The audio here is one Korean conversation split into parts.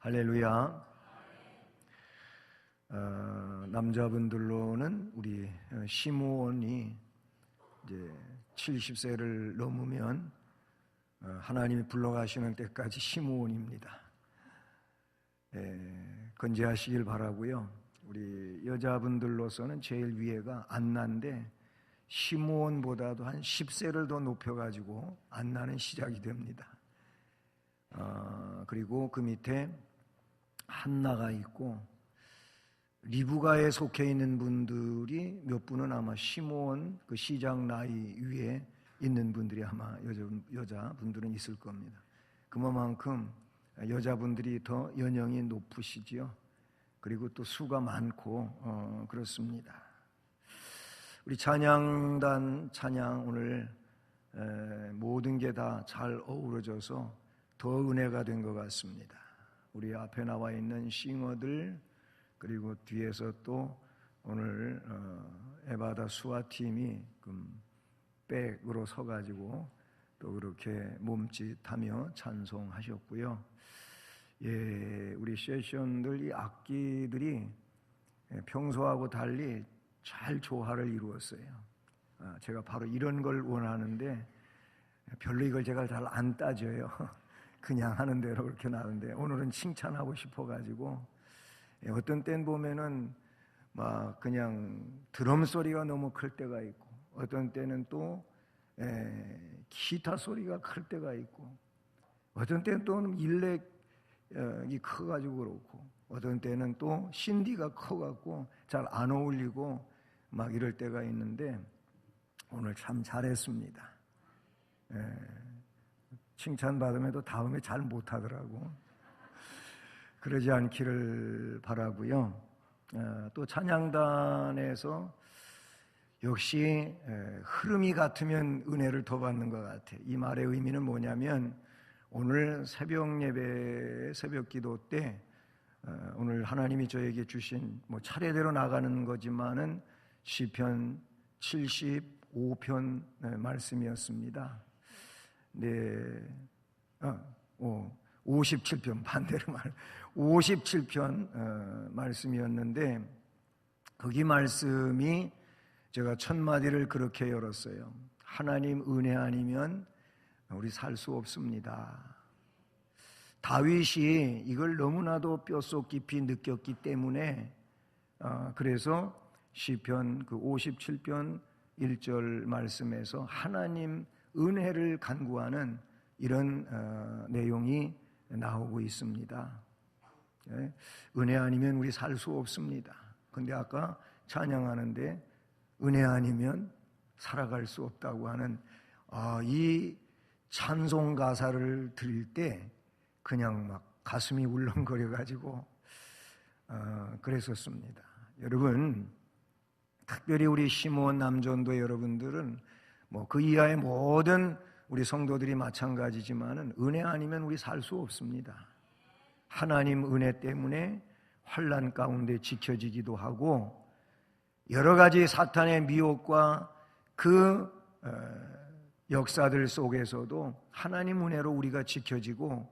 할렐루야. 남자분들로는 우리 시므온이 이제 70세를 넘으면 하나님이 불러가시는 때까지 시므온입니다. 건재하시길 바라고요. 우리 여자분들로서는 제일 위에가 안나인데 시므온보다도 한 10세를 더 높여가지고 안나는 시작이 됩니다. 그리고 그 밑에 한나가 있고 리브가에 속해 있는 분들이 몇 분은 아마 시므온 그 시작 나이 위에 있는 분들이 아마 여자분들은 있을 겁니다. 그만큼 여자분들이 더 연령이 높으시지요. 그리고 또 수가 많고 그렇습니다. 우리 찬양단 찬양 오늘 모든 게 다 잘 어우러져서 더 은혜가 된 것 같습니다. 우리 앞에 나와 있는 싱어들 그리고 뒤에서 또 오늘 에바다 수아팀이 백으로 서가지고 또 그렇게 몸짓하며 찬송하셨고요. 우리 세션들 이 악기들이 평소하고 달리 잘 조화를 이루었어요. 제가 바로 이런 걸 원하는데 별로 이걸 제가 잘 안 따져요. 그냥 하는 대로 그렇게 나오는데 오늘은 칭찬하고 싶어가지고 어떤 땐 보면은 막 그냥 드럼 소리가 너무 클 때가 있고 어떤 때는 또 기타 소리가 클 때가 있고 어떤 때는 또 일렉이 커가지고 그렇고 어떤 때는 또 신디가 커갖고 잘 안 어울리고 막 이럴 때가 있는데 오늘 참 잘했습니다. 칭찬받으면도 다음에 잘 못하더라고. 그러지 않기를 바라고요. 또 찬양단에서 역시 흐름이 같으면 은혜를 더 받는 것 같아요. 이 말의 의미는 뭐냐면 오늘 새벽 예배, 새벽 기도 때 오늘 하나님이 저에게 주신 차례대로 나가는 거지만은 시편 75편 말씀이었습니다. 57편 반대로 57편 말씀이었는데 거기 말씀이 제가 첫 마디를 그렇게 열었어요. 하나님 은혜 아니면 우리 살 수 없습니다. 다윗이 이걸 너무나도 뼛속 깊이 느꼈기 때문에 그래서 시편 57편 1절 말씀에서 하나님 은혜를 간구하는 이런 내용이 나오고 있습니다. 은혜 아니면 우리 살 수 없습니다. 근데 아까 찬양하는데 은혜 아니면 살아갈 수 없다고 하는 이 찬송 가사를 들을 때 그냥 막 가슴이 울렁거려가지고 그랬었습니다. 여러분 특별히 우리 시므온 남전도 여러분들은 그 이하의 모든 우리 성도들이 마찬가지지만은 은혜 아니면 우리 살 수 없습니다. 하나님 은혜 때문에 환난 가운데 지켜지기도 하고 여러 가지 사탄의 미혹과 그 역사들 속에서도 하나님 은혜로 우리가 지켜지고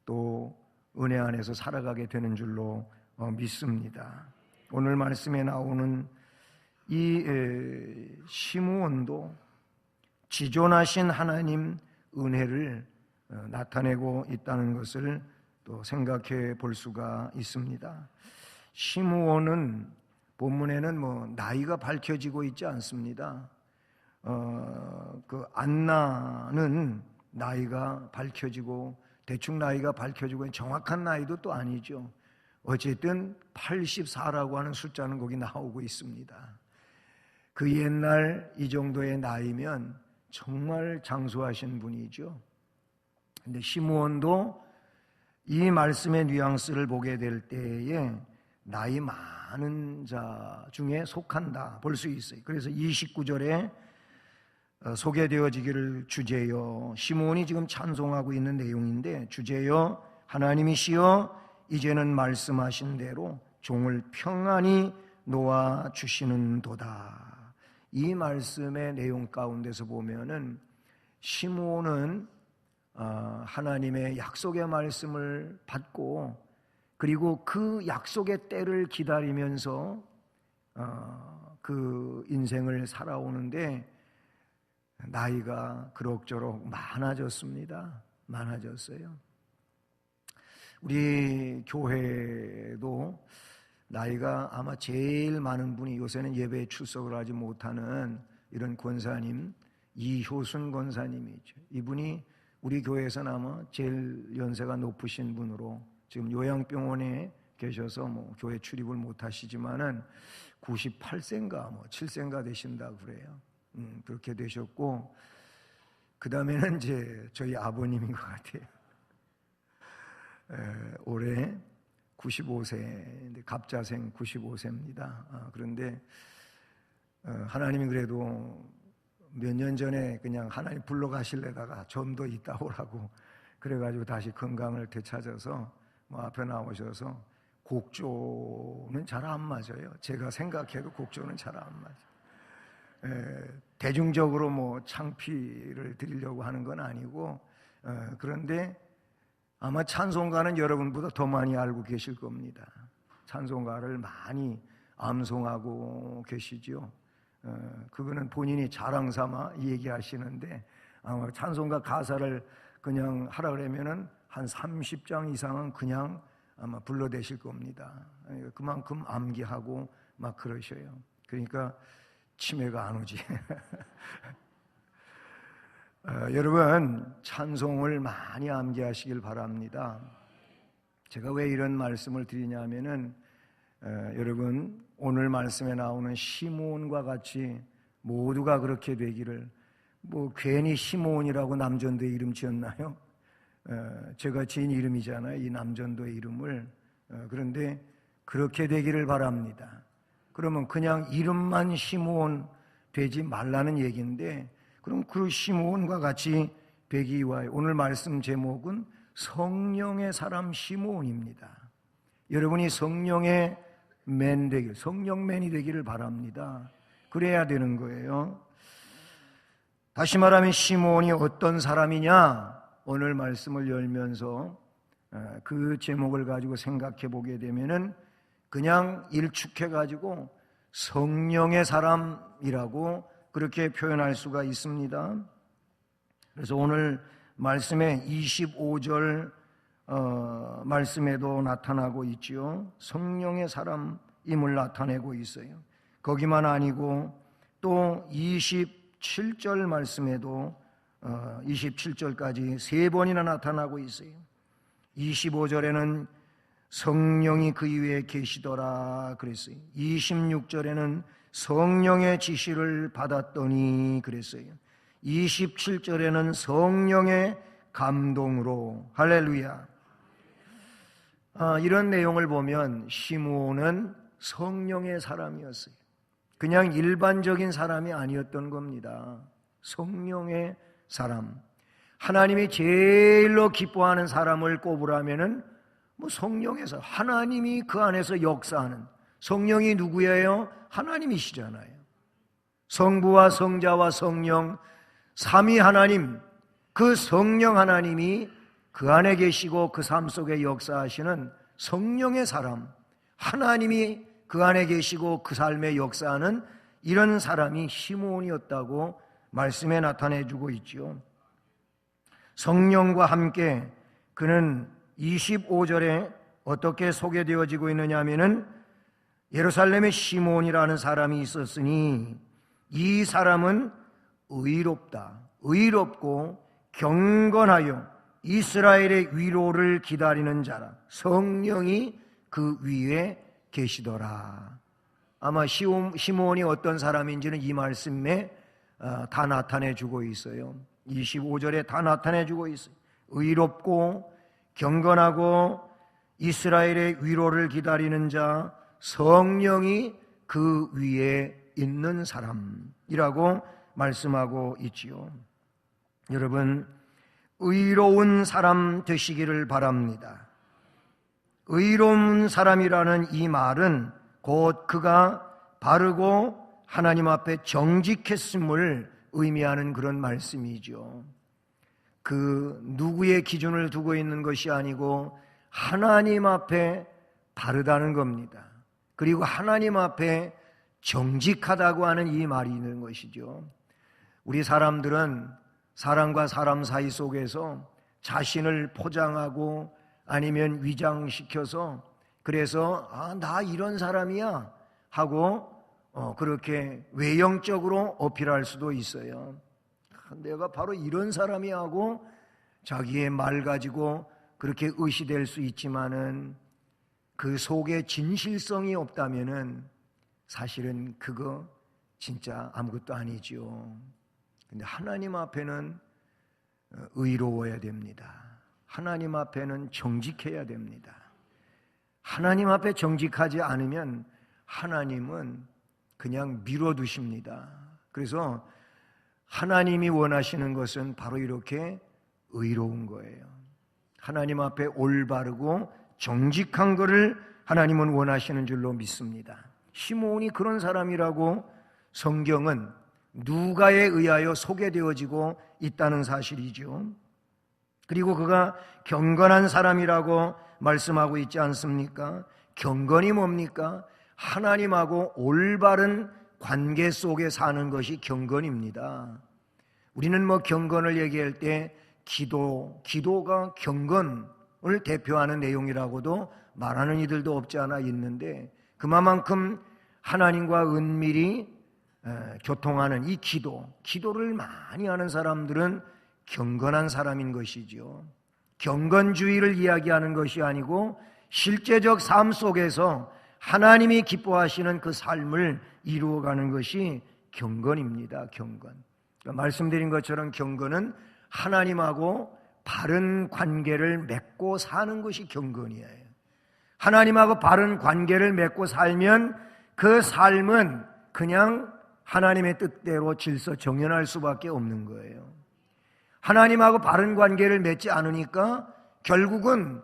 또 은혜 안에서 살아가게 되는 줄로 믿습니다. 오늘 말씀에 나오는 이 시므온도 지존하신 하나님 은혜를 나타내고 있다는 것을 또 생각해 볼 수가 있습니다. 시므온은 본문에는 나이가 밝혀지고 있지 않습니다. 그 안나는 나이가 밝혀지고 대충 나이가 밝혀지고 정확한 나이도 또 아니죠. 어쨌든 84라고 하는 숫자는 거기 나오고 있습니다. 그 옛날 이 정도의 나이면 정말 장수하신 분이죠. 근데 시므온도 이 말씀의 뉘앙스를 보게 될 때에 나이 많은 자 중에 속한다 볼 수 있어요. 그래서 29절에 소개되어지기를 주제여 시므온이 지금 찬송하고 있는 내용인데 주제여 하나님이시여 이제는 말씀하신 대로 종을 평안히 놓아 주시는도다. 이 말씀의 내용 가운데서 보면은 시므온은 하나님의 약속의 말씀을 받고 그리고 그 약속의 때를 기다리면서 그 인생을 살아오는데 나이가 그럭저럭 많아졌습니다. 많아졌어요. 우리 교회도 나이가 아마 제일 많은 분이, 요새는 예배에 출석을 하지 못하는 이런 권사님, 이효순 권사님이죠. 이분이 우리 교회에서는 아마 제일 연세가 높으신 분으로, 지금 요양병원에 계셔서 뭐 교회 출입을 못 하시지만은 98세인가 7세인가 되신다고 그래요. 그렇게 되셨고, 그 다음에는 이제 저희 아버님인 것 같아요. 올해 95세, 갑자생 95세입니다. 그런데 하나님이 그래도 몇 년 전에 그냥 하나님 불러가실래다가 좀 더 있다 오라고 그래가지고 다시 건강을 되찾아서 뭐 앞에 나오셔서 곡조는 잘 안 맞아요. 제가 생각해도 곡조는 잘 안 맞아요. 대중적으로 뭐 창피를 드리려고 하는 건 아니고, 그런데 아마 찬송가는 여러분보다 더 많이 알고 계실 겁니다. 찬송가를 많이 암송하고 계시죠. 그거는 본인이 자랑 삼아 얘기하시는데, 아마 찬송가 가사를 그냥 하라 그러면은 한 30장 이상은 그냥 아마 불러대실 겁니다. 그만큼 암기하고 막 그러셔요. 그러니까 치매가 안 오지. 여러분, 찬송을 많이 암기하시길 바랍니다. 제가 왜 이런 말씀을 드리냐면은 여러분, 오늘 말씀에 나오는 시므온과 같이 모두가 그렇게 되기를, 뭐 괜히 시므온이라고 남전도의 이름 지었나요? 제가 지은 이름이잖아요, 이 남전도의 이름을. 그런데 그렇게 되기를 바랍니다. 그러면 그냥 이름만 시므온 되지 말라는 얘기인데, 그럼 그 시므온과 같이 되기 위하여 오늘 말씀 제목은 성령의 사람 시므온입니다. 여러분이 성령의 맨 되길, 성령맨이 되기를 바랍니다. 그래야 되는 거예요. 다시 말하면 시므온이 어떤 사람이냐, 오늘 말씀을 열면서 그 제목을 가지고 생각해 보게 되면은 그냥 일축해 가지고 성령의 사람이라고 그렇게 표현할 수가 있습니다. 그래서 오늘 말씀에 25절 말씀에도 나타나고 있지요. 성령의 사람임을 나타내고 있어요. 거기만 아니고 또 27절 말씀에도 27절까지 세 번이나 나타나고 있어요. 25절에는 성령이 그 위에 계시더라 그랬어요. 26절에는 성령의 지시를 받았더니 그랬어요. 27절에는 성령의 감동으로, 할렐루야. 이런 내용을 보면 시므온은 성령의 사람이었어요. 그냥 일반적인 사람이 아니었던 겁니다. 성령의 사람. 하나님이 제일로 기뻐하는 사람을 꼽으라면은 뭐 성령에서, 하나님이 그 안에서 역사하는, 성령이 누구예요? 하나님이시잖아요. 성부와 성자와 성령 삼위 하나님, 그 성령 하나님이 그 안에 계시고 그 삶 속에 역사하시는 성령의 사람, 하나님이 그 안에 계시고 그 삶에 역사하는 이런 사람이 시므온이었다고 말씀에 나타내주고 있죠. 성령과 함께 그는 25절에 어떻게 소개되어지고 있느냐 하면은 예루살렘에 시므온이라는 사람이 있었으니 이 사람은 의롭다, 의롭고 경건하여 이스라엘의 위로를 기다리는 자라. 성령이 그 위에 계시더라. 아마 시므온이 어떤 사람인지는 이 말씀에 다 나타내주고 있어요. 25절에 다 나타내주고 있어요. 의롭고 경건하고 이스라엘의 위로를 기다리는 자, 성령이 그 위에 있는 사람이라고 말씀하고 있지요. 여러분, 의로운 사람 되시기를 바랍니다. 의로운 사람이라는 이 말은 곧 그가 바르고 하나님 앞에 정직했음을 의미하는 그런 말씀이죠. 그 누구의 기준을 두고 있는 것이 아니고 하나님 앞에 바르다는 겁니다. 그리고 하나님 앞에 정직하다고 하는 이 말이 있는 것이죠. 우리 사람들은 사람과 사람 사이 속에서 자신을 포장하고 아니면 위장시켜서 그래서 나 이런 사람이야 하고 그렇게 외형적으로 어필할 수도 있어요. 내가 바로 이런 사람이 하고 자기의 말 가지고 그렇게 의시될 수 있지만은 그 속에 진실성이 없다면은 사실은 그거 진짜 아무것도 아니죠. 근데 하나님 앞에는 의로워야 됩니다. 하나님 앞에는 정직해야 됩니다. 하나님 앞에 정직하지 않으면 하나님은 그냥 밀어두십니다. 그래서 하나님이 원하시는 것은 바로 이렇게 의로운 거예요. 하나님 앞에 올바르고 정직한 것을 하나님은 원하시는 줄로 믿습니다. 시므온이 그런 사람이라고 성경은 누가에 의하여 소개되어지고 있다는 사실이죠. 그리고 그가 경건한 사람이라고 말씀하고 있지 않습니까? 경건이 뭡니까? 하나님하고 올바른 관계 속에 사는 것이 경건입니다. 우리는 경건을 얘기할 때 기도가 경건을 대표하는 내용이라고도 말하는 이들도 없지 않아 있는데 그만큼 하나님과 은밀히 교통하는 이 기도를 많이 하는 사람들은 경건한 사람인 것이죠. 경건주의를 이야기하는 것이 아니고 실제적 삶 속에서 하나님이 기뻐하시는 그 삶을 이루어가는 것이 경건입니다. 경건. 그러니까 말씀드린 것처럼 경건은 하나님하고 바른 관계를 맺고 사는 것이 경건이에요. 하나님하고 바른 관계를 맺고 살면 그 삶은 그냥 하나님의 뜻대로 질서 정연할 수밖에 없는 거예요. 하나님하고 바른 관계를 맺지 않으니까 결국은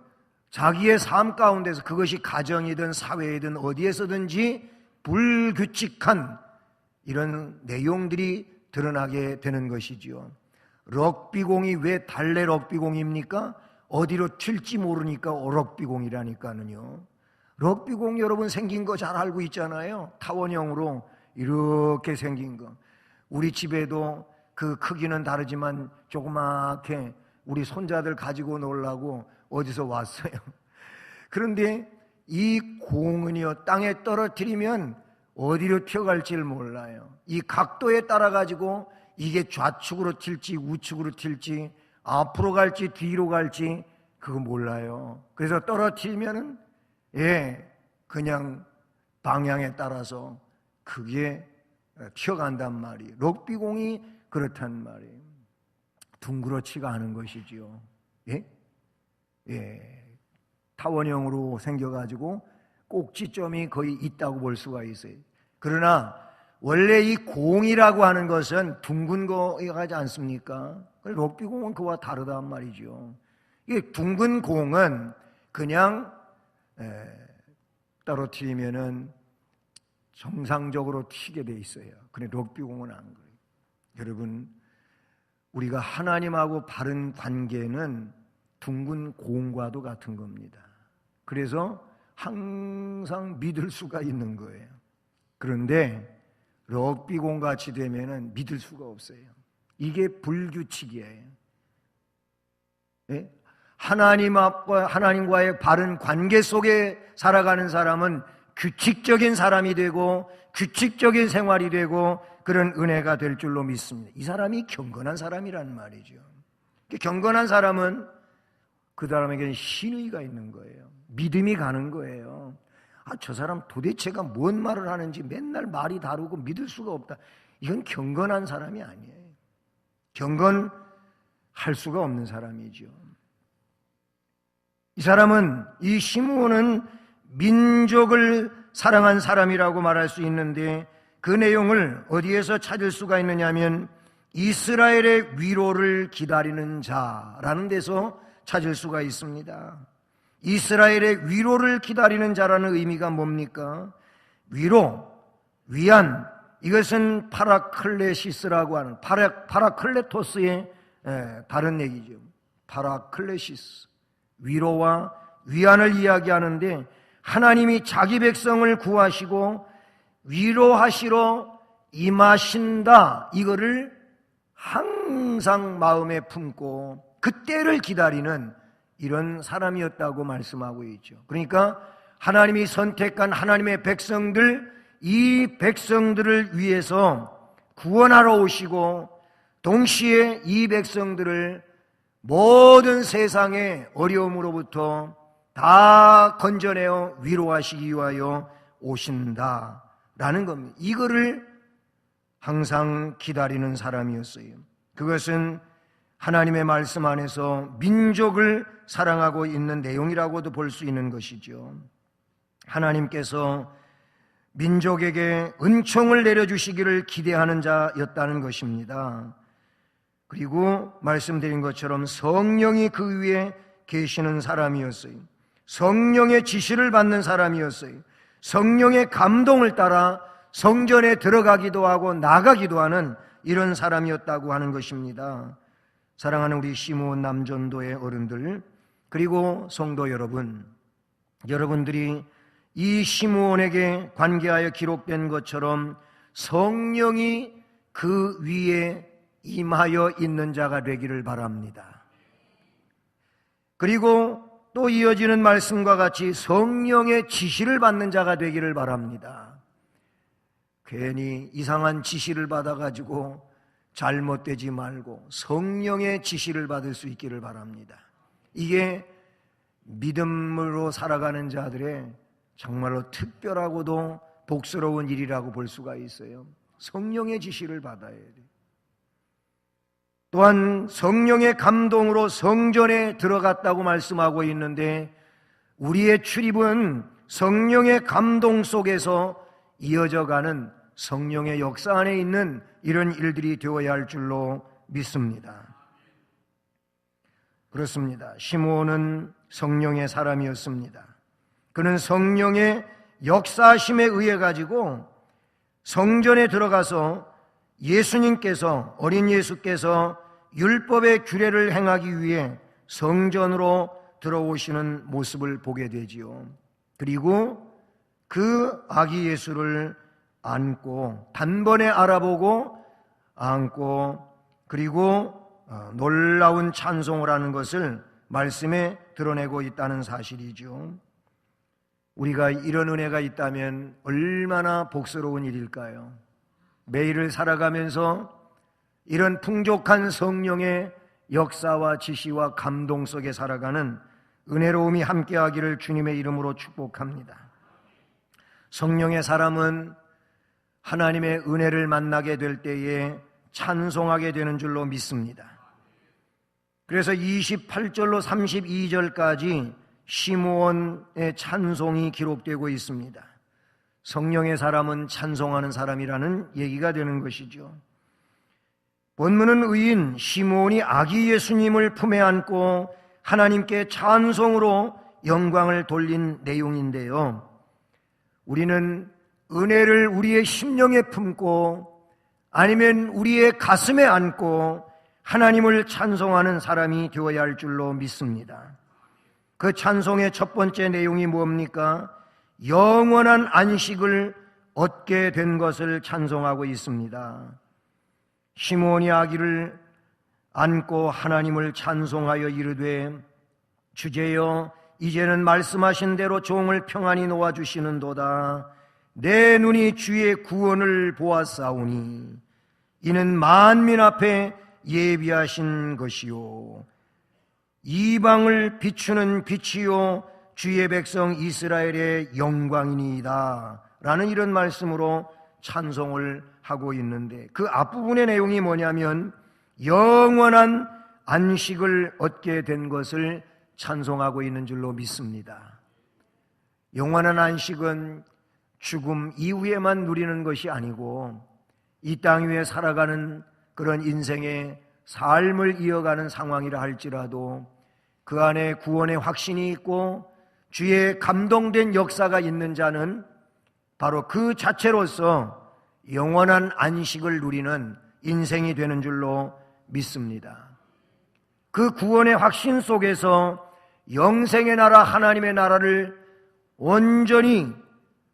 자기의 삶 가운데서 그것이 가정이든 사회이든 어디에서든지 불규칙한 이런 내용들이 드러나게 되는 것이지요. 럭비공이 왜 달래 럭비공입니까? 어디로 튈지 모르니까 럭비공이라니까는요. 럭비공 여러분 생긴 거 잘 알고 있잖아요. 타원형으로 이렇게 생긴 거. 우리 집에도 그 크기는 다르지만 조그맣게 우리 손자들 가지고 놀라고 어디서 왔어요. 그런데 이 공은요 땅에 떨어뜨리면 어디로 튀어갈지를 몰라요. 이 각도에 따라 가지고 이게 좌측으로 튈지 우측으로 튈지 앞으로 갈지 뒤로 갈지 그거 몰라요. 그래서 떨어뜨리면은 그냥 방향에 따라서 그게 튀어간단 말이에요. 럭비공이 그렇단 말이에요. 둥그렇지가 않은 것이지요. 타원형으로 생겨가지고 꼭지점이 거의 있다고 볼 수가 있어요. 그러나 원래 이 공이라고 하는 것은 둥근 거하지 않습니까? 럭비공은 그와 다르단 말이죠. 이 둥근 공은 그냥 떨어뜨리면은 정상적으로 튀게 돼 있어요. 그런데 럭비공은 안 그래요. 여러분, 우리가 하나님하고 바른 관계는 둥근 공과도 같은 겁니다. 그래서 항상 믿을 수가 있는 거예요. 그런데 럭비공 같이 되면은 믿을 수가 없어요. 이게 불규칙이에요. 하나님과의 바른 관계 속에 살아가는 사람은 규칙적인 사람이 되고 규칙적인 생활이 되고 그런 은혜가 될 줄로 믿습니다. 이 사람이 경건한 사람이란 말이죠. 경건한 사람은 그 사람에게는 신의가 있는 거예요. 믿음이 가는 거예요. 저 사람 도대체가 뭔 말을 하는지 맨날 말이 다르고 믿을 수가 없다. 이건 경건한 사람이 아니에요. 경건할 수가 없는 사람이죠. 이 사람은, 이 시므온은 민족을 사랑한 사람이라고 말할 수 있는데 그 내용을 어디에서 찾을 수가 있느냐 하면 이스라엘의 위로를 기다리는 자라는 데서 찾을 수가 있습니다. 이스라엘의 위로를 기다리는 자라는 의미가 뭡니까? 위로, 위안, 이것은 파라클레시스라고 하는 파라클레토스의 다른 얘기죠. 파라클레시스, 위로와 위안을 이야기하는데 하나님이 자기 백성을 구하시고 위로하시러 임하신다, 이거를 항상 마음에 품고 그때를 기다리는 이런 사람이었다고 말씀하고 있죠. 그러니까 하나님이 선택한 하나님의 백성들, 이 백성들을 위해서 구원하러 오시고 동시에 이 백성들을 모든 세상의 어려움으로부터 다 건져내어 위로하시기 위하여 오신다라는 겁니다. 이거를 항상 기다리는 사람이었어요. 그것은 하나님의 말씀 안에서 민족을 사랑하고 있는 내용이라고도 볼 수 있는 것이죠. 하나님께서 민족에게 은총을 내려주시기를 기대하는 자였다는 것입니다. 그리고 말씀드린 것처럼 성령이 그 위에 계시는 사람이었어요. 성령의 지시를 받는 사람이었어요. 성령의 감동을 따라 성전에 들어가기도 하고 나가기도 하는 이런 사람이었다고 하는 것입니다. 사랑하는 우리 시므온 남전도의 어른들, 그리고 성도 여러분, 여러분들이 이 시므온에게 관계하여 기록된 것처럼 성령이 그 위에 임하여 있는 자가 되기를 바랍니다. 그리고 또 이어지는 말씀과 같이 성령의 지시를 받는 자가 되기를 바랍니다. 괜히 이상한 지시를 받아가지고 잘못되지 말고 성령의 지시를 받을 수 있기를 바랍니다. 이게 믿음으로 살아가는 자들의 정말로 특별하고도 복스러운 일이라고 볼 수가 있어요. 성령의 지시를 받아야 돼요. 또한 성령의 감동으로 성전에 들어갔다고 말씀하고 있는데 우리의 출입은 성령의 감동 속에서 이어져가는 성령의 역사 안에 있는 이런 일들이 되어야 할 줄로 믿습니다. 그렇습니다. 시므온은 성령의 사람이었습니다. 그는 성령의 역사하심에 의해 가지고 성전에 들어가서 예수님께서, 어린 예수께서 율법의 규례를 행하기 위해 성전으로 들어오시는 모습을 보게 되지요. 그리고 그 아기 예수를 안고 단번에 알아보고 안고 그리고 놀라운 찬송을 하는 것을 말씀에 드러내고 있다는 사실이죠. 우리가 이런 은혜가 있다면 얼마나 복스러운 일일까요? 매일을 살아가면서 이런 풍족한 성령의 역사와 지시와 감동 속에 살아가는 은혜로움이 함께하기를 주님의 이름으로 축복합니다. 성령의 사람은 하나님의 은혜를 만나게 될 때에 찬송하게 되는 줄로 믿습니다. 그래서 28절로 32절까지 시므온의 찬송이 기록되고 있습니다. 성령의 사람은 찬송하는 사람이라는 얘기가 되는 것이죠. 본문은 의인 시므온이 아기 예수님을 품에 안고 하나님께 찬송으로 영광을 돌린 내용인데요. 우리는 은혜를 우리의 심령에 품고 아니면 우리의 가슴에 안고 하나님을 찬송하는 사람이 되어야 할 줄로 믿습니다. 그 찬송의 첫 번째 내용이 뭡니까? 영원한 안식을 얻게 된 것을 찬송하고 있습니다. 시므온이 아기를 안고 하나님을 찬송하여 이르되 주제여 이제는 말씀하신 대로 종을 평안히 놓아주시는도다. 내 눈이 주의 구원을 보았사오니 이는 만민 앞에 예비하신 것이요 이방을 비추는 빛이요 주의 백성 이스라엘의 영광이니이다 라는 이런 말씀으로 찬송을 하고 있는데 그 앞부분의 내용이 뭐냐면 영원한 안식을 얻게 된 것을 찬송하고 있는 줄로 믿습니다. 영원한 안식은 죽음 이후에만 누리는 것이 아니고 이 땅 위에 살아가는 그런 인생의 삶을 이어가는 상황이라 할지라도 그 안에 구원의 확신이 있고 주의 감동된 역사가 있는 자는 바로 그 자체로서 영원한 안식을 누리는 인생이 되는 줄로 믿습니다. 그 구원의 확신 속에서 영생의 나라 하나님의 나라를 온전히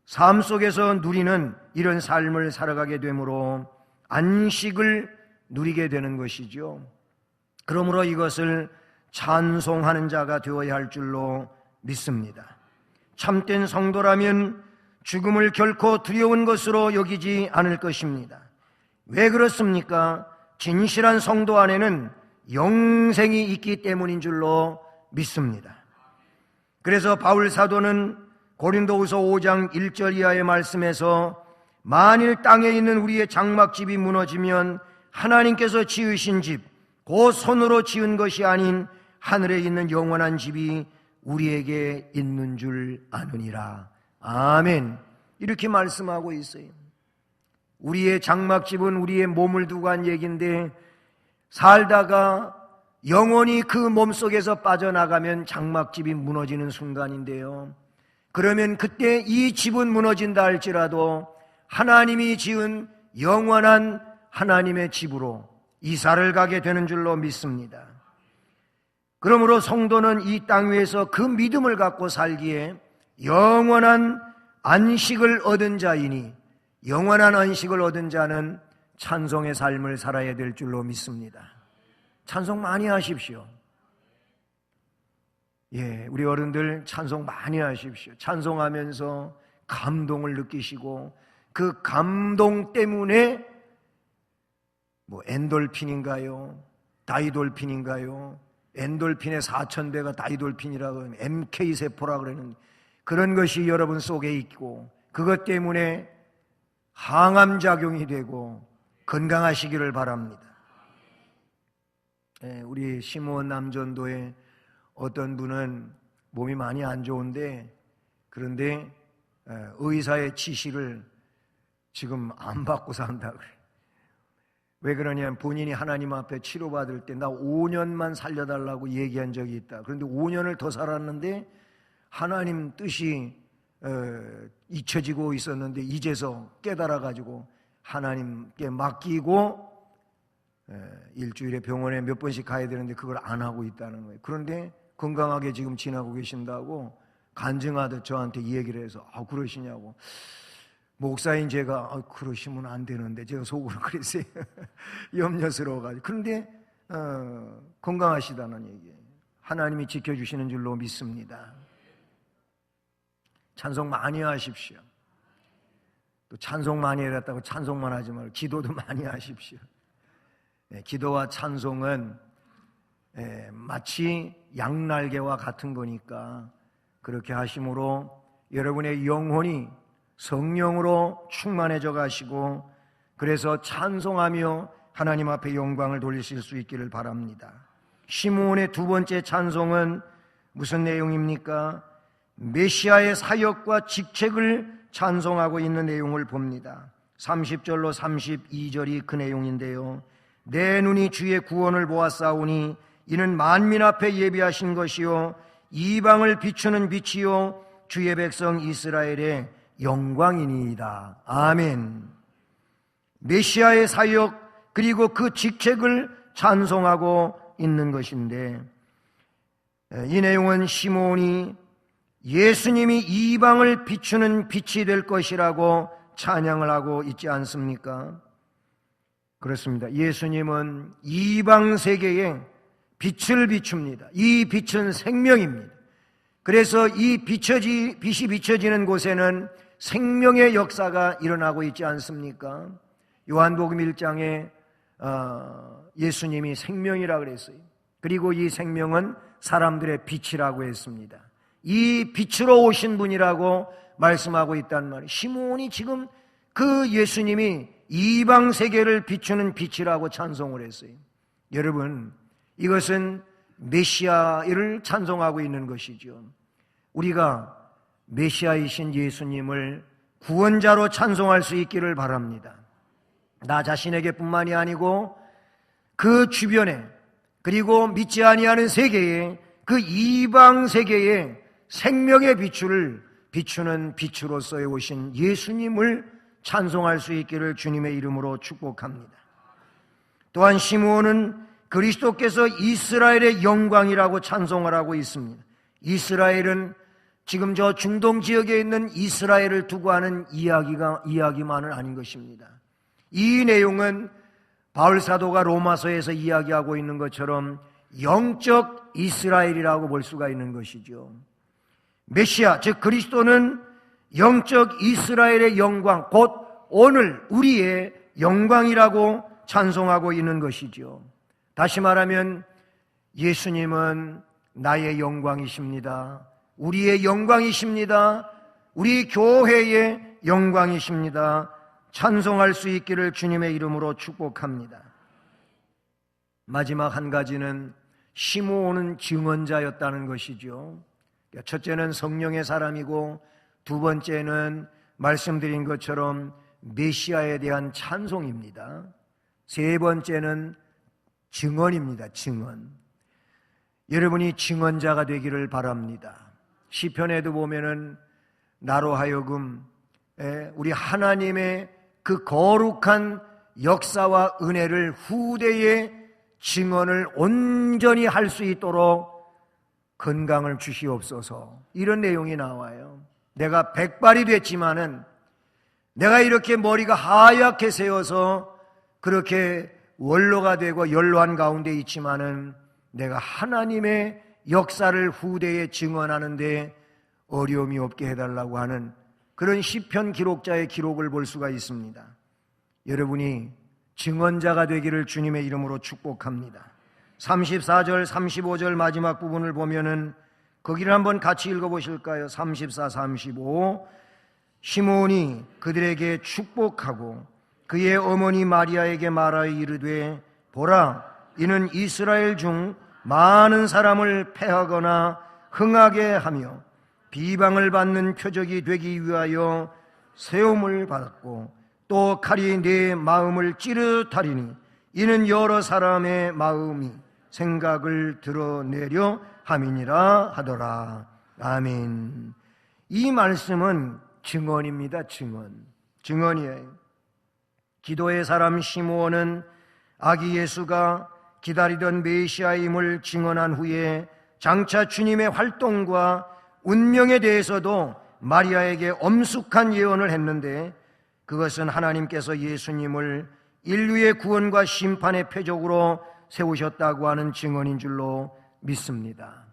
삶 속에서 누리는 이런 삶을 살아가게 되므로 안식을 누리게 되는 것이죠. 그러므로 이것을 찬송하는 자가 되어야 할 줄로 믿습니다. 참된 성도라면 죽음을 결코 두려운 것으로 여기지 않을 것입니다. 왜 그렇습니까? 진실한 성도 안에는 영생이 있기 때문인 줄로 믿습니다. 그래서 바울 사도는 고린도후서 5장 1절 이하의 말씀에서 만일 땅에 있는 우리의 장막집이 무너지면 하나님께서 지으신 집, 그 손으로 지은 것이 아닌 하늘에 있는 영원한 집이 우리에게 있는 줄 아느니라. 아멘. 이렇게 말씀하고 있어요. 우리의 장막집은 우리의 몸을 두고 한 얘기인데, 살다가 영원히 그 몸속에서 빠져나가면 장막집이 무너지는 순간인데요. 그러면 그때 이 집은 무너진다 할지라도 하나님이 지은 영원한 하나님의 집으로 이사를 가게 되는 줄로 믿습니다. 그러므로 성도는 이 땅 위에서 그 믿음을 갖고 살기에 영원한 안식을 얻은 자이니, 영원한 안식을 얻은 자는 찬송의 삶을 살아야 될 줄로 믿습니다. 찬송 많이 하십시오. 우리 어른들 찬송 많이 하십시오. 찬송하면서 감동을 느끼시고 그 감동 때문에 엔돌핀인가요? 다이돌핀인가요? 엔돌핀의 4,000배가 다이돌핀이라고 하면 MK세포라고 그러는 그런 것이 여러분 속에 있고, 그것 때문에 항암작용이 되고 건강하시기를 바랍니다. 우리 시므온 남전도에 어떤 분은 몸이 많이 안 좋은데, 그런데 의사의 지시를 지금 안 받고 산다 그래. 왜 그러냐면 본인이 하나님 앞에 치료받을 때 나 5년만 살려달라고 얘기한 적이 있다. 그런데 5년을 더 살았는데 하나님 뜻이 잊혀지고 있었는데 이제서 깨달아가지고 하나님께 맡기고 일주일에 병원에 몇 번씩 가야 되는데 그걸 안 하고 있다는 거예요. 그런데 건강하게 지금 지나고 계신다고 간증하듯 저한테 얘기를 해서 그러시냐고. 목사인 제가 그러시면 안 되는데 제가 속으로 그랬어요. 염려스러워가지고. 그런데 건강하시다는 얘기예요. 하나님이 지켜주시는 줄로 믿습니다. 찬송 많이 하십시오. 또 찬송 많이 해놨다고 찬송만 하지 말고 기도도 많이 하십시오. 기도와 찬송은 마치 양날개와 같은 거니까 그렇게 하심으로 여러분의 영혼이 성령으로 충만해져 가시고, 그래서 찬송하며 하나님 앞에 영광을 돌리실 수 있기를 바랍니다. 시므온의 두 번째 찬송은 무슨 내용입니까? 메시아의 사역과 직책을 찬송하고 있는 내용을 봅니다. 30절로 32절이 그 내용인데요. 내 눈이 주의 구원을 보았사오니 이는 만민 앞에 예비하신 것이요 이방을 비추는 빛이요 주의 백성 이스라엘의 영광이니이다. 아멘. 메시아의 사역 그리고 그 직책을 찬송하고 있는 것인데, 이 내용은 시므온이 예수님이 이방을 비추는 빛이 될 것이라고 찬양을 하고 있지 않습니까? 그렇습니다. 예수님은 이방 세계에 빛을 비춥니다. 이 빛은 생명입니다. 그래서 이 빛이 비춰지는 곳에는 생명의 역사가 일어나고 있지 않습니까? 요한복음 1장에 예수님이 생명이라 그랬어요. 그리고 이 생명은 사람들의 빛이라고 했습니다. 이 빛으로 오신 분이라고 말씀하고 있단 말이에요. 시므온이 지금 그 예수님이 이방 세계를 비추는 빛이라고 찬송을 했어요. 여러분, 이것은 메시아를 찬송하고 있는 것이죠. 우리가 메시아이신 예수님을 구원자로 찬송할 수 있기를 바랍니다. 나 자신에게 뿐만이 아니고 그 주변에, 그리고 믿지 아니하는 세계에, 그 이방 세계에 생명의 빛을 비추는 빛으로서의 오신 예수님을 찬송할 수 있기를 주님의 이름으로 축복합니다. 또한 시므온은 그리스도께서 이스라엘의 영광이라고 찬송을 하고 있습니다. 이스라엘은 지금 저 중동 지역에 있는 이스라엘을 두고 하는 이야기만은 아닌 것입니다. 이 내용은 바울 사도가 로마서에서 이야기하고 있는 것처럼 영적 이스라엘이라고 볼 수가 있는 것이죠. 메시아, 즉 그리스도는 영적 이스라엘의 영광, 곧 오늘 우리의 영광이라고 찬송하고 있는 것이죠. 다시 말하면 예수님은 나의 영광이십니다. 우리의 영광이십니다. 우리 교회의 영광이십니다. 찬송할 수 있기를 주님의 이름으로 축복합니다. 마지막 한 가지는 시므온은 증언자였다는 것이죠. 첫째는 성령의 사람이고 두 번째는 말씀드린 것처럼 메시아에 대한 찬송입니다. 세 번째는 증언입니다. 증언. 여러분이 증언자가 되기를 바랍니다. 시편에도 보면은 나로 하여금 우리 하나님의 그 거룩한 역사와 은혜를 후대에 증언을 온전히 할 수 있도록 건강을 주시옵소서, 이런 내용이 나와요. 내가 백발이 됐지만은 내가 이렇게 머리가 하얗게 새어서 그렇게 원로가 되고 연로한 가운데 있지만은 내가 하나님의 역사를 후대에 증언하는데 어려움이 없게 해달라고 하는 그런 시편 기록자의 기록을 볼 수가 있습니다. 여러분이 증언자가 되기를 주님의 이름으로 축복합니다. 34절, 35절 마지막 부분을 보면은 거기를 한번 같이 읽어보실까요? 34, 35. 시므온이 그들에게 축복하고 그의 어머니 마리아에게 말하여 이르되 보라, 이는 이스라엘 중 많은 사람을 패하거나 흥하게 하며 비방을 받는 표적이 되기 위하여 세움을 받았고 또 칼이 내 마음을 찌릿하리니 이는 여러 사람의 마음이 생각을 드러내려 함이니라 하더라. 아멘. 이 말씀은 증언입니다. 증언이에요. 기도의 사람 시므온은 아기 예수가 기다리던 메시아임을 증언한 후에 장차 주님의 활동과 운명에 대해서도 마리아에게 엄숙한 예언을 했는데, 그것은 하나님께서 예수님을 인류의 구원과 심판의 표적으로 세우셨다고 하는 증언인 줄로 믿습니다.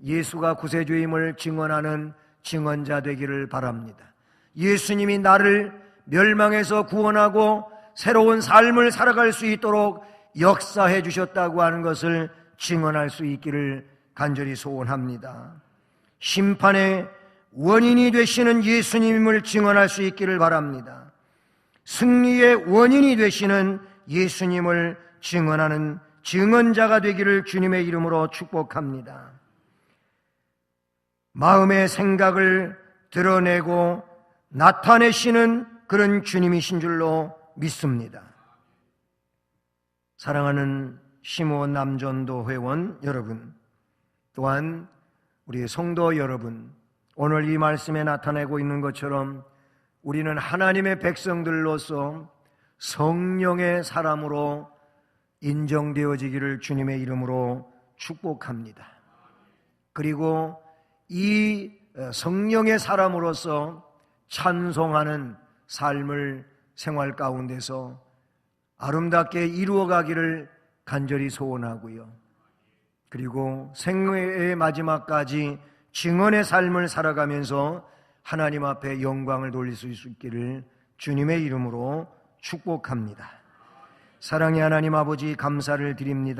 예수가 구세주임을 증언하는 증언자 되기를 바랍니다. 예수님이 나를 멸망에서 구원하고 새로운 삶을 살아갈 수 있도록 역사해 주셨다고 하는 것을 증언할 수 있기를 간절히 소원합니다. 심판의 원인이 되시는 예수님을 증언할 수 있기를 바랍니다. 승리의 원인이 되시는 예수님을 증언하는 증언자가 되기를 주님의 이름으로 축복합니다. 마음의 생각을 드러내고 나타내시는 그런 주님이신 줄로 믿습니다. 사랑하는 시므온 남전도 회원 여러분, 또한 우리 성도 여러분, 오늘 이 말씀에 나타내고 있는 것처럼 우리는 하나님의 백성들로서 성령의 사람으로 인정되어지기를 주님의 이름으로 축복합니다. 그리고 이 성령의 사람으로서 찬송하는 삶을 생활 가운데서 아름답게 이루어가기를 간절히 소원하고요. 그리고 생애의 마지막까지 증언의 삶을 살아가면서 하나님 앞에 영광을 돌릴 수 있기를 주님의 이름으로 축복합니다. 사랑의 하나님 아버지, 감사를 드립니다.